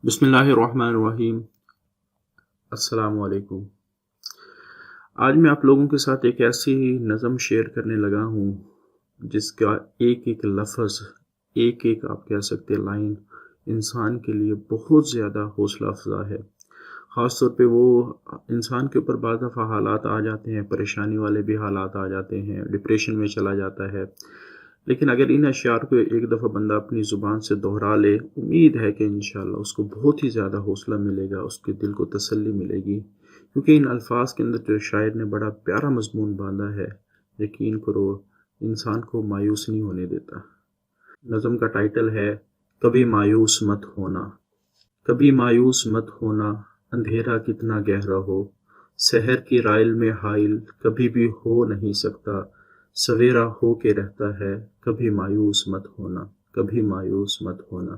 بسم اللہ الرحمن الرحیم۔ السلام علیکم۔ آج میں آپ لوگوں کے ساتھ ایک ایسی نظم شیئر کرنے لگا ہوں جس کا ایک ایک لفظ، ایک ایک آپ کہہ سکتے لائن انسان کے لیے بہت زیادہ حوصلہ افزا ہے۔ خاص طور پہ وہ انسان کے اوپر بعض دفعہ حالات آ جاتے ہیں، پریشانی والے بھی حالات آ جاتے ہیں، ڈپریشن میں چلا جاتا ہے، لیکن اگر ان اشعار کو ایک دفعہ بندہ اپنی زبان سے دہرا لے، امید ہے کہ انشاءاللہ اس کو بہت ہی زیادہ حوصلہ ملے گا، اس کے دل کو تسلی ملے گی، کیونکہ ان الفاظ کے اندر جو شاعر نے بڑا پیارا مضمون باندھا ہے، یقین کرو انسان کو مایوس نہیں ہونے دیتا۔ نظم کا ٹائٹل ہے کبھی مایوس مت ہونا۔ کبھی مایوس مت ہونا، اندھیرا کتنا گہرا ہو، سحر کی رائل میں حائل کبھی بھی ہو نہیں سکتا، سویرا ہو کے رہتا ہے، کبھی مایوس مت ہونا، کبھی مایوس مت ہونا۔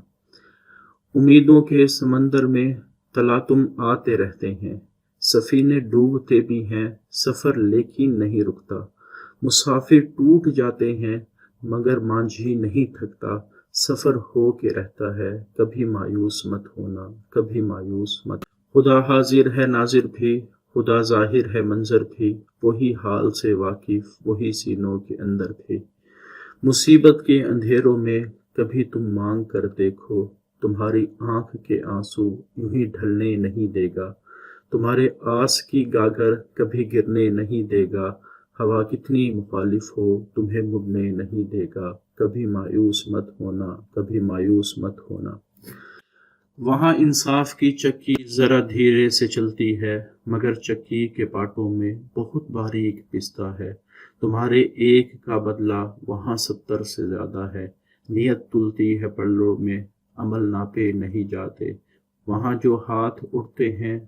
امیدوں کے سمندر میں تلاطم آتے رہتے ہیں، سفینے ڈوبتے بھی ہیں، سفر لیکن نہیں رکتا، مسافر ٹوٹ جاتے ہیں مگر مانجھی نہیں تھکتا، سفر ہو کے رہتا ہے، کبھی مایوس مت ہونا، کبھی مایوس مت۔ خدا حاضر ہے ناظر بھی، خدا ظاہر ہے منظر بھی، وہی حال سے واقف، وہی سینوں کے اندر بھی۔ مصیبت کے اندھیروں میں کبھی تم مانگ کر دیکھو، تمہاری آنکھ کے آنسو یوں ہی ڈھلنے نہیں دے گا، تمہارے آس کی گاگر کبھی گرنے نہیں دے گا، ہوا کتنی مخالف ہو تمہیں مڑنے نہیں دے گا، کبھی مایوس مت ہونا، کبھی مایوس مت ہونا۔ وہاں انصاف کی چکی ذرا دھیرے سے چلتی ہے، مگر چکی کے پاٹوں میں بہت باریک پستا ہے، تمہارے ایک کا بدلہ وہاں 70 سے زیادہ ہے، نیت تلتی ہے پلڑوں میں، عمل ناپے نہیں جاتے، وہاں جو ہاتھ اٹھتے ہیں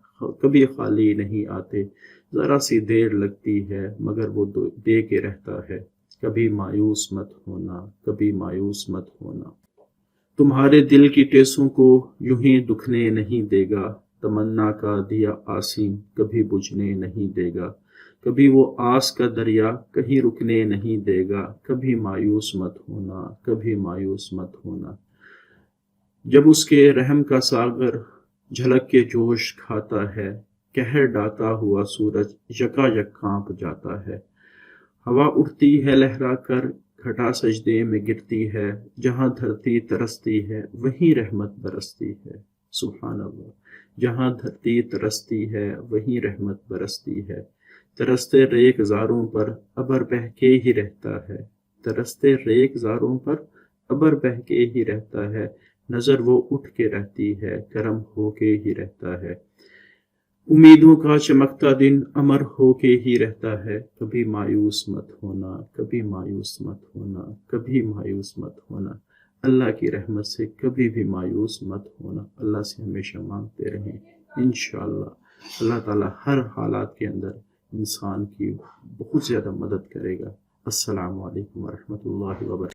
کبھی خالی نہیں آتے، ذرا سی دیر لگتی ہے مگر وہ دے کے رہتا ہے، کبھی مایوس مت ہونا، کبھی مایوس مت ہونا۔ تمہارے دل کی ٹیسوں کو یوں ہی دکھنے نہیں دے گا، تمنا کا دیا آسیم کبھی بجھنے نہیں دے گا، کبھی وہ آس کا دریا کہیں رکنے نہیں دے گا، کبھی مایوس مت ہونا، کبھی مایوس مت ہونا۔ جب اس کے رحم کا ساغر جھلک کے جوش کھاتا ہے، قہر ڈھاتا ہوا سورج یکا یک کانپ جاتا ہے، ہوا اٹھتی ہے لہرا کر، گھٹا سجدے میں گرتی ہے، جہاں دھرتی ترستی ہے وہیں رحمت برستی ہے، سبحان اللہ۔ جہاں دھرتی ترستی ہے وہیں رحمت برستی ہے، ترستے ریگ زاروں پر ابر بہہ کے ہی رہتا ہے، ترستے ریگ زاروں پر ابر بہہ کے ہی رہتا ہے، نظر وہ اٹھ کے رہتی ہے، کرم ہو کے ہی رہتا ہے، امیدوں کا چمکتا دن امر ہو کے ہی رہتا ہے، کبھی مایوس مت ہونا، کبھی مایوس مت ہونا، کبھی مایوس مت ہونا۔ اللہ کی رحمت سے کبھی بھی مایوس مت ہونا، اللہ سے ہمیشہ مانگتے رہیں، انشاءاللہ اللہ تعالیٰ ہر حالات کے اندر انسان کی بہت زیادہ مدد کرے گا۔ السلام علیکم ورحمۃ اللہ وبرکاتہ۔